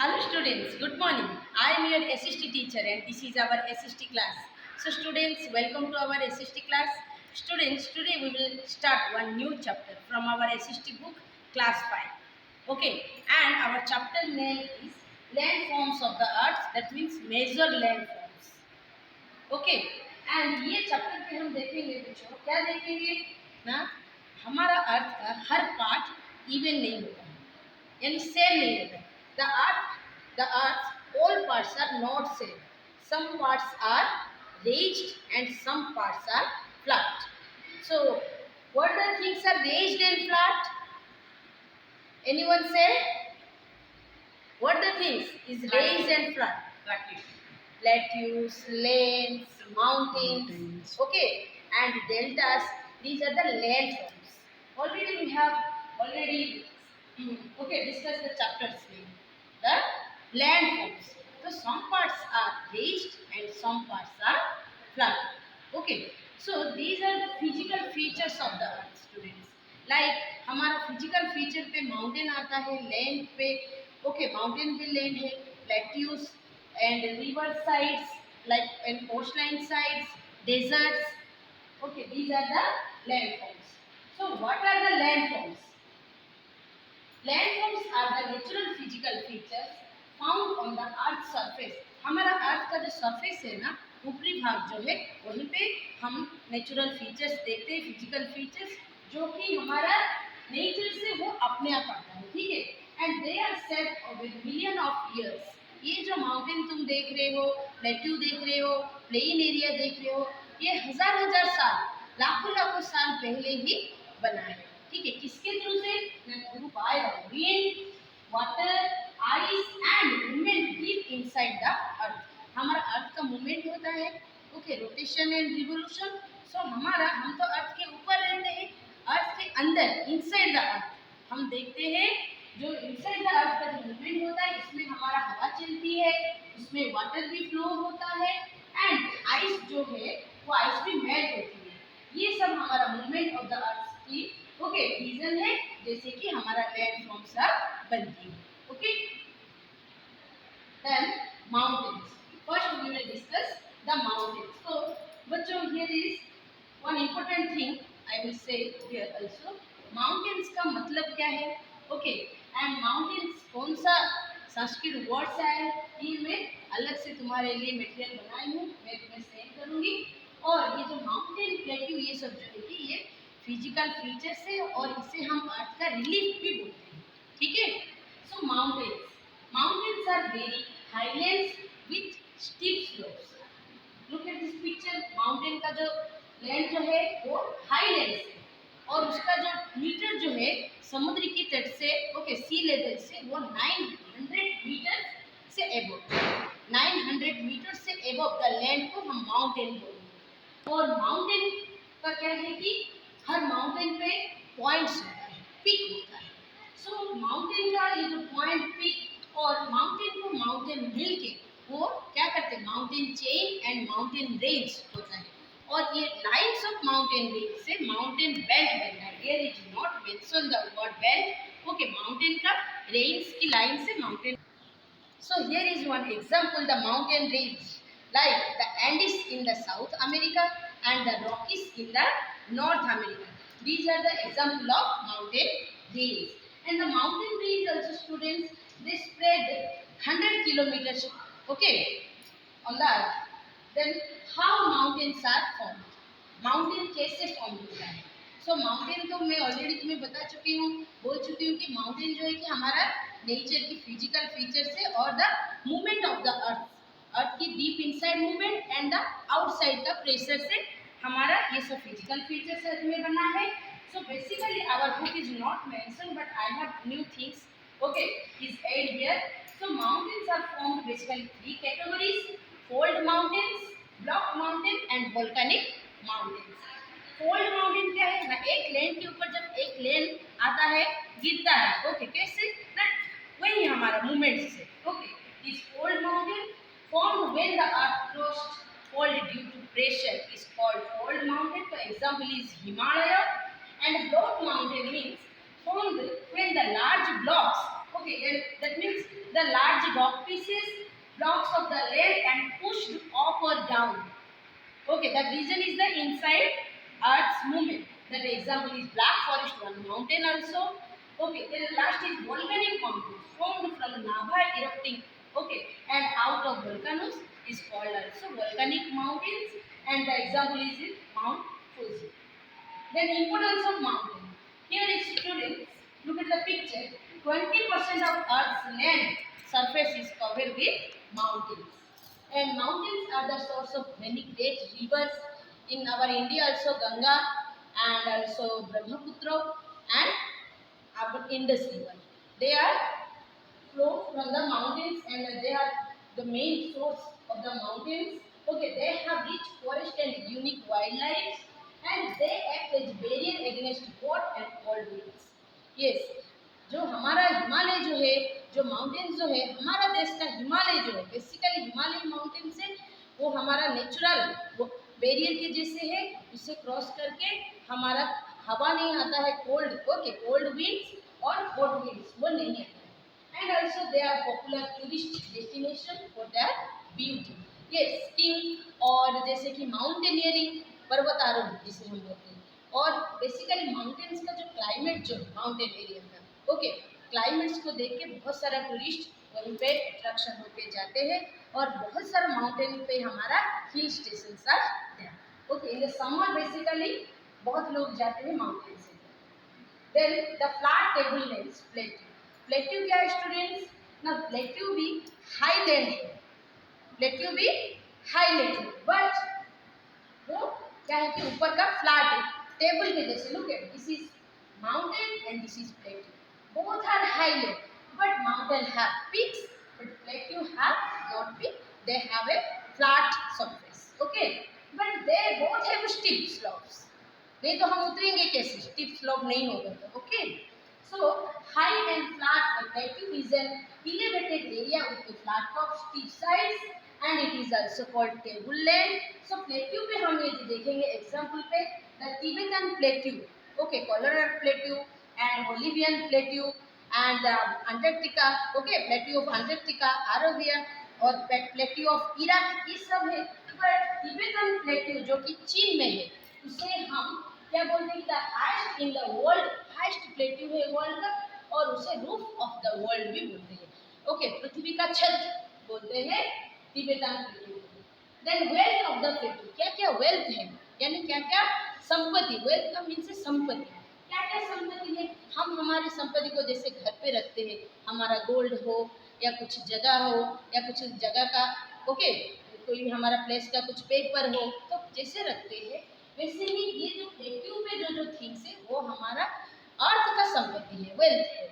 Hello students, good morning. I am your SST teacher and this is our SST class. So students, welcome to our SST class. Students, today we will start one new chapter from our SST book class 5. Okay, and our chapter name is Landforms of the Earth, that means Major Landforms. Okay and ये chapter पे हम देखेंगे बच्चों, क्या देखेंगे ना, हमारा earth का हर पार्ट इवन नहीं होता है, यानी सेम नहीं होता है. The earth all parts are not same. Some parts are raised and some parts are flat. So what the things are raised and flat? Anyone say what the things is raised and flat? Plateaus, lanes, mountains, okay, and deltas. These are the landforms. Already we have discussed the chapters name. The landforms. So some parts are raised and some parts are flat. Okay. So these are the physical features of the earth, students. Like हमारा physical feature पे mountain आता है, land पे mountain पे land है, plateaus and river sides like and coastline sides, deserts. Okay, these are the landforms. So what are the landforms? Landforms are the natural physical features found on the earth surface. हमारा earth का जो surface है ना, ऊपरी भाग जो है, वहीं पे हम नेचुरल फीचर्स देखते हैं, फिजिकल फीचर्स जो कि हमारा नेचर से वो अपने आप आता है. ठीक है, and they are set with million of years. ये जो माउंटेन तुम देख रहे हो, प्लेट्यू देख रहे हो, प्लेन एरिया देख रहे हो, ये हजार हजार साल, लाखों लाखों साल पहले ही बना है. ठीक है, किसके थ्रू से? Through by the wind, water, ice and movement deep inside the earth. हमारा अर्थ का मूवमेंट होता है, ओके, रोटेशन एंड रिवोल्यूशन. सो हम तो अर्थ के ऊपर रहते हैं, अर्थ के अंदर, इनसाइड द अर्थ हम देखते हैं जो इनसाइड द अर्थ का जो मूवमेंट होता है, इसमें हमारा हवा चलती है, उसमें वाटर भी फ्लो होता है एंड आइस जो है वो आइस भी मेल्ट होती है. ये सब हमारा मूवमेंट ऑफ द अर्थ की रीजन है, जैसे कि हमारा लैंडफॉर्म्स बनती है. Okay, then mountains. First we will discuss the mountains. तो बच्चों, here is one important thing I will say here also. Mountains का मतलब क्या है? ओके, एंड माउंटेन्स कौन सा संस्कृत वर्ड से आया है, ये मैं अलग से तुम्हारे लिए मटेरियल बनाई हूँ, मैं तुम्हें सेंड करूँगी. और ये जो माउंटेन, प्लेट्यू, ये सब जो है कि ये फिजिकल फीचर्स है और इसे हम अर्थ का रिलीफ भी बोलते हैं. ठीक है. So mountains are very highlands with steep slopes. Look at this picture. Mountain का जो लैंड जो है वो हाईलैंड्स है और उसका जो मीटर जो है समुद्र की तट से, सी लेवल से, वो 900 मीटर से एबव, 900 मीटर से एबव द लैंड को हम माउंटेन बोलेंगे. और माउंटेन का क्या है कि हर माउंटेन पे पॉइंट्स होता है, पीक होता है. सो माउंटेन का ये जो पॉइंट, पीक और माउंटेन को माउंटेन मिल के वो क्या करते हैं, mountain chain and mountain range होता है. और ये लाइन्स ऑफ माउंटेन रेंज से माउंटेन बेल्ट बनता है. Here is not mention the word belt. Okay, mountain का रेंज की लाइन से mountain. So here is one example, the mountain range like the Andes in the south America and the Rockies in the north America. These are the example of mountain range. And the mountain range also, students, they spread 100 kilometers, okay, on the earth. Then how mountains are formed? Mountain कैसे form होता है? So mountain तो मैं already तुम्हें बता चुकी हूँ, बोल चुकी हूँ कि mountain जो है कि हमारा नेचर की फिजिकल फीचर्स है और the movement of the earth की deep inside movement and the outside का प्रेशर से हमारा ये सब फिजिकल फीचर्स में बना है. So basically our book is not mention but I have new things is add here. So mountains are formed basically 3 categories: fold mountains, block mountain and volcanic mountains. Fold mountain क्या है ना, एक land के ऊपर जब एक land आता है, गिरता है, कैसे ना, वही हमारा मूवमेंट से. This fold mountain formed when the earth crust fold due to pressure is called fold mountain. So example is Himalaya. And block mountain means formed when the large blocks, that means the large blocks of the land and pushed up or down. Okay, the reason is the inside Earth's movement. That example is Black Forest, one mountain also. Okay, then last is volcanic mountains formed from lava erupting. Okay, and out of volcanoes is called also volcanic mountains, and the example is in Mount Fuji. Then importance of mountain. Here is students, look at the picture. 20% of Earth's land surface is covered with mountains. And mountains are the source of many great rivers. In our India also Ganga and also Brahmaputra and our Indus River. They are flow from the mountains and they are the main source of the mountains. Okay, they have rich forest and unique wildlife and they act as barrier against hot and cold winds. Yes, जो हमारा हिमालय जो है, जो mountains जो है, हमारा देश का हिमालय जो है, बेसिकली हिमालय माउंटेन्स है, वो हमारा नेचुरल वो बैरियर के जैसे है, उसे क्रॉस करके हमारा हवा नहीं आता है कोल्ड, ओके, कोल्ड विंड्स और हॉट विंड्स वो नहीं आता है. And also they are popular tourist destination for their beauty. Yes, skiing और जैसे कि माउंटेनियरिंग, पर्वतारोहण जिसे हम बोलते हैं. और बेसिकली माउंटेन्स का जो क्लाइमेट जो है माउंटेन एरिया का, ओके, क्लाइमेट्स को देख के बहुत सारा टूरिस्ट वहीं पे अट्रैक्शन होके जाते हैं और बहुत सारा माउंटेन पे हमारा hill station are there. Okay, in the summer basically बहुत लोग जाते हैं माउंटेन से. Then the flat table lands, plateau क्या है स्टूडेंट्स ना, प्लेट्यू भी हाईलैंड है, प्लेट्यू भी हाईलैंड है, बट वो क्या है कि ऊपर का फ्लैट है टेबल के जैसे. Look at this is mountain and this is plateau, both are highland but mountain have peaks but plateau have not peak, they have a flat surface. Okay, but they both have steep slopes. नहीं तो हम उतरेंगे कैसे, steep slope नहीं होगा तो. Okay, so high and flat, the plateau is an elevated area with a flat top, steep sides and it is also called tableland. So plateau पे हम ये देखेंगे एग्जांपल पे, the Tibetan plateau, okay, Colorado plateau and Bolivian plateau and Antarctica, okay, plateau of Antarctica, Arabia और plateau of Iraq, ये सब है. but Tibetan plateau जो कि चीन में है, उसे हम क्या बोलते हैं, the highest in the world, highest plateau है वर्ल्ड का, और उसे रूफ ऑफ द वर्ल्ड भी बोलते हैं. ओके, पृथ्वी का छत बोलते हैं Tibetan plateau. Then wealth of the plateau, क्या क्या वेल्थ है, यानी क्या क्या संपत्ति, वेल्थ का मीन्स संपत्ति, क्या क्या संपत्ति है. हम हमारी संपत्ति को जैसे घर पे रखते हैं, हमारा गोल्ड हो या कुछ जगह हो या कुछ जगह का, ओके, कोई भी हमारा प्लेस का कुछ पेपर हो, तो जैसे रखते हैं वैसे ही ये जो प्लेट्यू पे जो थिंग्स है वो हमारा अर्थ का संपत्ति है, वेल्थ है.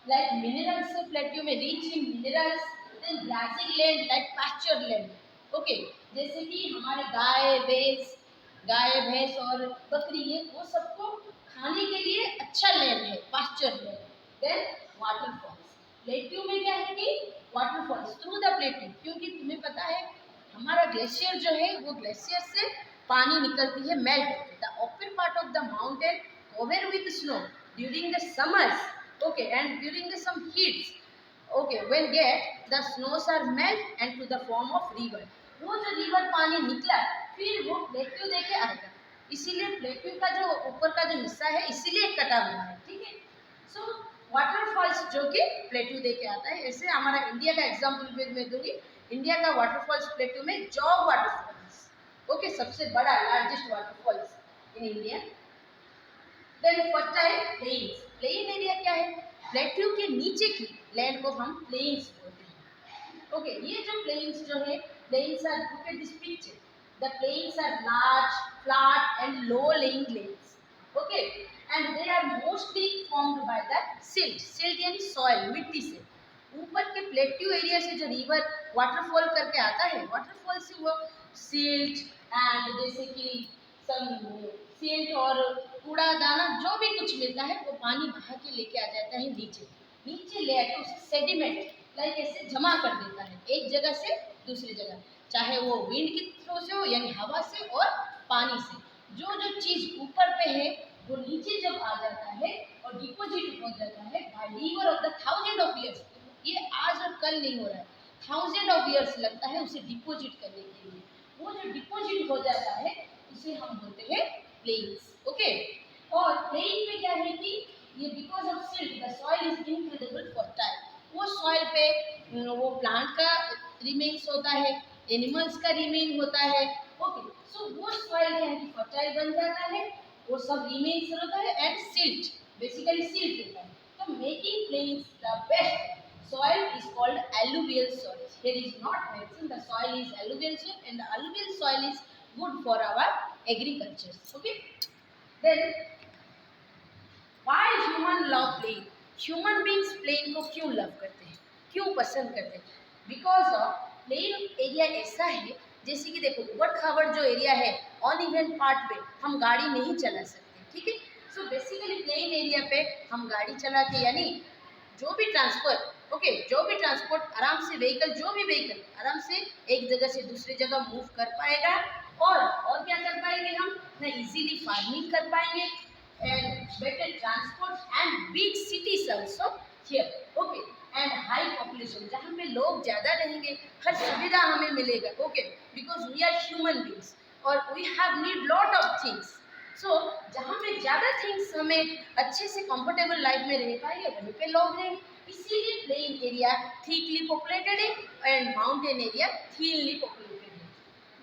लाइक मिनरल्स, प्लेट्यू में rich in minerals. Then grazing land like pasture land, okay, जैसे कि हमारे गाय भैंस और बकरी है, वो सबको खाने के लिए अच्छा लैंड है, pasture land. Then waterfalls, plateau में क्या है कि वाटरफॉल्स थ्रू द प्लेट्यू, क्योंकि तुम्हें पता है हमारा ग्लेशियर जो है वो ग्लेशियर से पानी निकलती है, melt. The open part of the mountain cover with snow during the summers, okay, and during the some heats, okay, when get the snows are melt and to the form of river. वो जो river पानी निकला फिर वो plateau देके आएगा, इसीलिए plateau का जो ऊपर का जो हिस्सा है इसीलिए कटा हुआ है. ठीक है, सो वाटरफॉल्स जो कि प्लेट्यू देके आता है. ऐसे हमारा इंडिया का एग्जाम्पल भी मैं दूंगी. इंडिया का वाटरफॉल्स प्लेट्यू में जॉग वाटरफॉल्स, ओके, सबसे बड़ा largest waterfalls in India. Then fertile plains, plain area क्या है, प्लेट्यू के नीचे की लैंड को हम प्लेन्स बोलते हैं. ओके, ये जो प्लेन्स जो है, plains are, look at this picture, the plains are large, flat and low lying plains, okay, and they are mostly formed by the silt यानी सॉइल, मिट्टी से. ऊपर के प्लेट्यू एरिया से जो रिवर वाटरफॉल करके आता है, वाटरफॉल से वो सिल्ट एंड जैसे कि सिल्ट और कूड़ा दाना जो भी कुछ मिलता है वो पानी बहा के लेके आ जाता है नीचे ले आके उसे सेडिमेंट लाइक ऐसे जमा कर देता है एक जगह से दूसरी जगह, चाहे वो विंड की थ्रू से हो यानी हवा से और पानी से. जो चीज़ ऊपर पे है वो नीचे जब आ जाता है और डिपोजिट हो जाता है by river of the 1000 of years, ये आज और कल नहीं हो रहा है, 1000 of years लगता है उसे डिपोजिट करने के लिए। वो जो डिपोजिट हो जाता है उसे हम बोलते हैं प्लेन्स। ओके, और प्लेन में क्या है कि ये because of silt the soil is incredible fertile. वो सॉइल पे वो प्लांट का रिमेन्स होता है, एनिमल्स का रिमेन होता है। ओके, सो वो सॉइल क्या है कि फर्टाइल बन जाता है, वो सब रिमेन्स होता है एंड सिल्ट, बेसिकली सिल्ट रहता है। तो making plains the best soil is called alluvial soil. Here is not mentioned, the soil is alluvial soil and the alluvial soil is good for our agriculture. Okay, then why human love plain? Human beings plain को क्यों love करते हैं, क्यों पसंद करते हैं? Because of plain area ऐसा है, जैसे कि देखो उबड़ खाबड़ जो एरिया है ऑन इवन पार्ट पे हम गाड़ी नहीं चला सकते, ठीक है। सो बेसिकली प्लेन एरिया पे हम गाड़ी चला के यानी जो भी ट्रांसपोर्ट, ओके, जो भी ट्रांसपोर्ट आराम से व्हीकल, जो भी व्हीकल आराम से एक जगह से दूसरी जगह मूव कर पाएगा। और क्या कर पाएंगे हम ना, इजीली फार्मिंग कर पाएंगे and better transport and big cities also here. Okay, and high population, जहाँ पे लोग ज़्यादा रहेंगे, हर सुविधा हमें मिलेगा। Okay, because we are human beings और we have need lot of things. So जहाँ पे ज़्यादा थिंग्स हमें अच्छे से कंफर्टेबल लाइफ में रह पाएंगे वहीं पे लोग रहेंगे। इसीलिए प्लेन एरिया थिकली पॉपुलेटेड है and mountain area thinly populated है।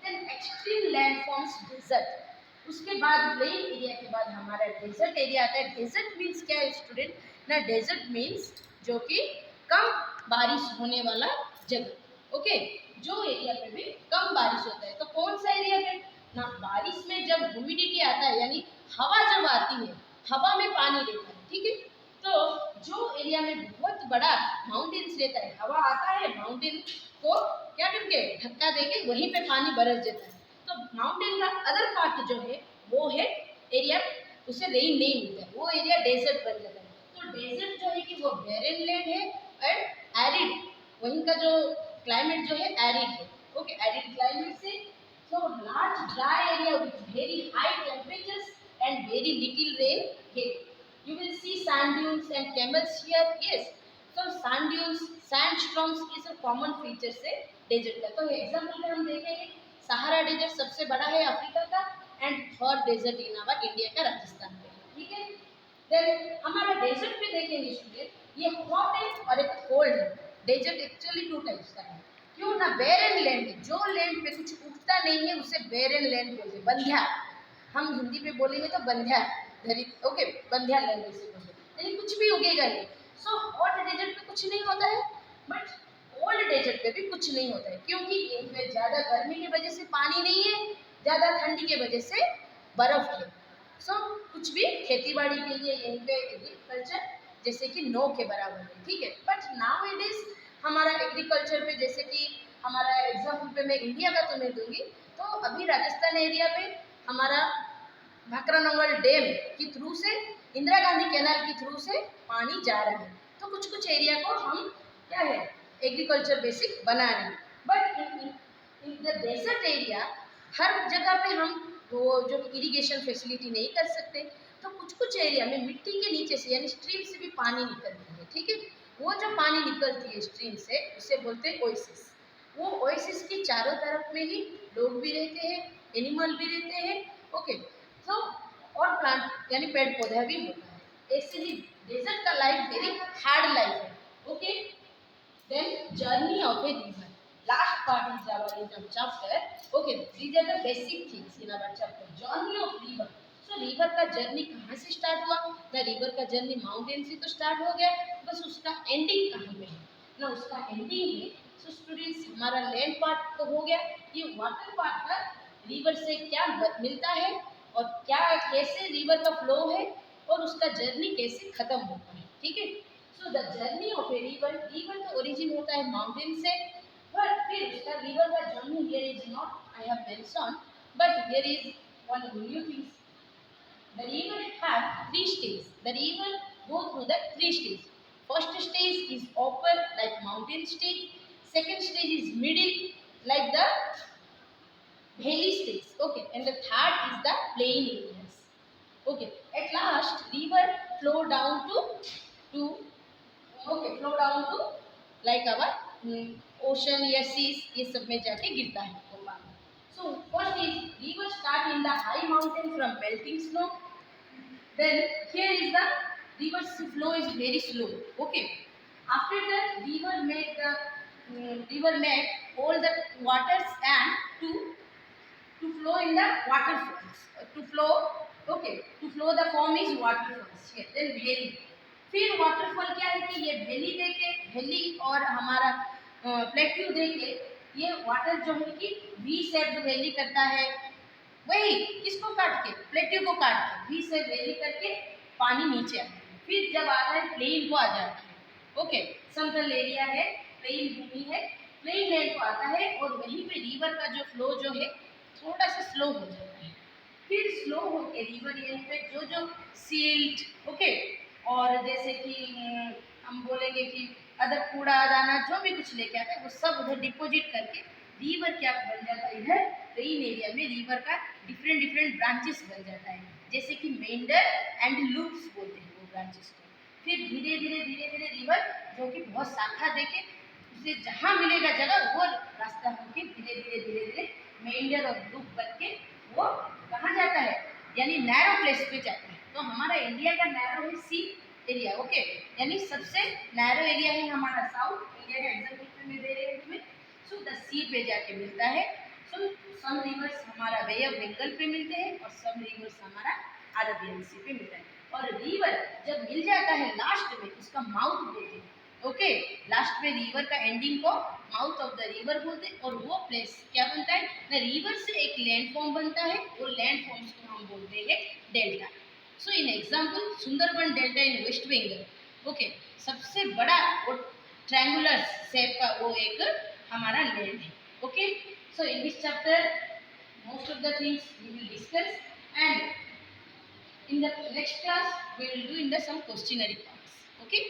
Then extreme land forms desert. उसके बाद प्लेन एरिया के बाद हमारा डेजर्ट एरिया आता है। डेजर्ट मीन्स क्या है स्टूडेंट ना, डेजर्ट मीन्स जो कि कम बारिश होने वाला जगह। ओके, जो एरिया पे भी कम बारिश होता है। तो कौन सा एरिया पे ना, बारिश में जब ह्यूमिडिटी आता है यानी हवा जब आती है, हवा में पानी रहता है, ठीक है। तो जो एरिया में बहुत बड़ा माउंटेन्स रहता है, हवा आता है माउंटेन को क्या करके धक्का देके वहीं पे पानी बरस जाता है। तो माउंटेन का अदर पार्ट जो है वो है एरिया, उसे रेन नहीं मिलता है, वो एरिया डेजर्ट बन जाता है। तो डेजर्ट जो है कि वो बैरन लैंड है एंड एरिड, वहीं का जो क्लाइमेट जो है एरिड है। ओके, एरिड क्लाइमेट से so large dry area with very high temperatures and very little rain here. You will see sand dunes and camels here. Yes, so sand dunes, sandstorms ये सब common features है desert का। तो example में हम देखेंगे Sahara desert सबसे बड़ा है अफ्रीका का and Thar desert in our India का राजस्थान में, ठीक है। देन हमारा डेजर्ट पे देखेंगे स्टूडेंट, ये हॉट है और एक कोल्ड है। डेजर्ट एक्चुअली 2 टाइप्स का है। क्यों ना, बेरन लैंड, जो लैंड पे कुछ उगता नहीं है उसे बेरन लैंड बोलते हैं, बंध्या। हम हिंदी में बोलेंगे तो बंध्या धरी, ओके, बंध्या लैंड इसे बोलते हैं, यानी कुछ भी उगेगा नहीं। सो हॉट डेजर्ट पे कुछ नहीं होता है, बट कोल्ड डेजर्ट पे भी कुछ नहीं होता है, क्योंकि यहीं पे ज़्यादा गर्मी की वजह से पानी नहीं है, ज़्यादा ठंडी की वजह से बर्फ है। सो कुछ भी खेती बाड़ी के लिए यहीं पे एग्रीकल्चर जैसे कि नो के बराबर है, ठीक है। बट नाउ इट इज हमारा एग्रीकल्चर पे, जैसे कि हमारा एग्जाम्पल पे मैं इंडिया का तुम्हें दूंगी, तो अभी राजस्थान एरिया पे हमारा भाकरानंगल डैम की थ्रू से, इंदिरा गांधी कैनाल की थ्रू से पानी जा रहा है। तो कुछ कुछ एरिया को हम क्या है एग्रीकल्चर बेसिक बना रहे हैं। But in the desert area हर जगह पे हम वो जो इरिगेशन फैसिलिटी नहीं कर सकते। तो कुछ कुछ एरिया में मिट्टी के नीचे से यानी स्ट्रीम से भी पानी निकलती है, ठीक है। वो जो पानी निकलती है स्ट्रीम से उसे बोलते हैं ओएसिस। वो ओएसिस के चारों तरफ में ही लोग भी रहते हैं, एनिमल भी रहते हैं। ओके, तो और प्लांट यानी पेड़ पौधा भी होता है। ऐसे ही डेजर्ट का लाइफ वेरी हार्ड लाइफ है। Okay, then journey of a river. Last part is our in our chapter. Okay, these are the basic things in our chapter. Journey of river. So river का journey कहाँ से start हुआ? The river का journey mountain से तो start हो गया, बस उसका एंडिंग कहाँ पे है ना, उसका एंडिंग है। सो स्टूडेंट्स हमारा लैंड पार्ट तो हो गया, ये वाटर पार्ट का रिवर से क्या मिलता है और क्या कैसे रिवर का फ्लो है और उसका जर्नी कैसे खत्म होता है, ठीक है। So the journey of a river, river का ओरिजिन होता है माउंटेन से, बट फिर उसका रिवर का journey here is not I have mention, but here is one new things. The river have 3 stage. The river go through the 3 stages. First stage is upper like mountain stage, second stage is middle like the valley stage, okay, and the third is the plain areas. Okay, at last river flow down to okay, flow down to like our ocean या seas, ये सब में जाके गिरता है वो पानी। So first is river start in the high mountain from melting snow, then here is the river's flow is very slow. Okay, after that river made all the waters and to flow in the waterfalls, to flow, okay, to flow the form is waterfalls here, then valley। फिर waterfall क्या है कि ये valley देके, valley और हमारा plateau देके ये वाटर जो है कि वी शेप्ड वैली करता है, वही किसको काट के, प्लेट्यू को काट के वी से वैली करके पानी नीचे आता है। फिर जब आता है प्लेन को आ जाता है, ओके, समतल एरिया है, प्लेन भूमि है, प्लेन लैंड को आता है और वहीं पे रिवर का जो फ्लो जो है थोड़ा सा स्लो हो जाता है। फिर स्लो होके रिवर एंड पे जो जो सील्ट, ओके, और जैसे कि हम बोलेंगे कि अदर कूड़ा दाना जो भी कुछ लेके आता है वो सब उधर डिपोजिट करके रिवर क्या बन जाता है, इधर प्लेन एरिया में रिवर का डिफरेंट डिफरेंट ब्रांचेस बन जाता है, जैसे कि मेंडर एंड लूप्स बोलते हैं वो ब्रांचेस को। फिर धीरे धीरे रिवर जो कि बहुत शाखा देके उसे जहाँ मिलेगा जगह वो रास्ता होके धीरे धीरे मेंडर और लूप बन के वो कहाँ जाता है, यानी नैरो प्लेस पे जाता है। तो हमारा इंडिया का नैरो है सी एरिया, ओके, यानी सबसे नैरो एरिया है हमारा साउथ इंडिया का एग्जाम्पल में दे रहे हैं तुम्हें। सो द सी पे जाके मिलता है। सो सम रिवर्स हमारा वे ऑफ बंगाल पे मिलते हैं और सम रिवर्स हमारा अरबियन सी पे मिलता है। और रिवर जब मिल जाता है लास्ट में उसका माउथ बोलते हैं, ओके, लास्ट में रिवर का एंडिंग को माउथ ऑफ द रिवर बोलते हैं। और वो प्लेस क्या बनता है ना, रिवर से एक लैंड फॉर्म बनता है, वो लैंड फॉर्म्स को हम बोलते हैं delta. So in example Sundarban delta in West Bengal, okay, सबसे बड़ा वो ट्रायंगुलर शेप का वो एक हमारा लैंड है, okay. So in this chapter most of the things we will discuss, and in the next class we will do in the some questionnaire parts, okay।